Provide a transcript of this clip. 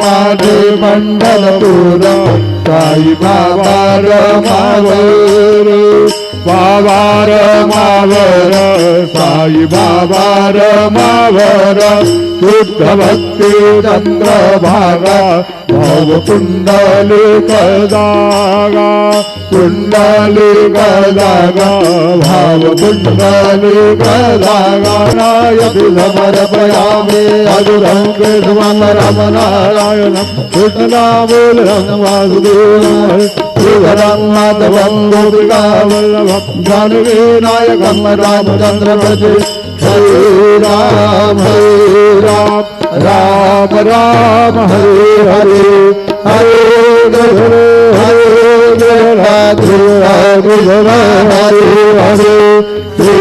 माझे पंढरपूर साई बाबा रमावर बाबा रमावर साई बाबा रमावर शुद्ध भक्ती चंद्रभागा भाव कुंडलिक जागा कुंडलिक जागा भाव कुंडलिक जागा नायक समर्पयामि अधुरं कृष्णं रामनारायणं कृष्णनामूलं वासुदेवं श्रीधरं माधवं गोपिकावल्लभं जानकीनायकं रामचन्द्रपते हरे राम राम राम हरे हरे हरे राधे राधे हरे हरे श्री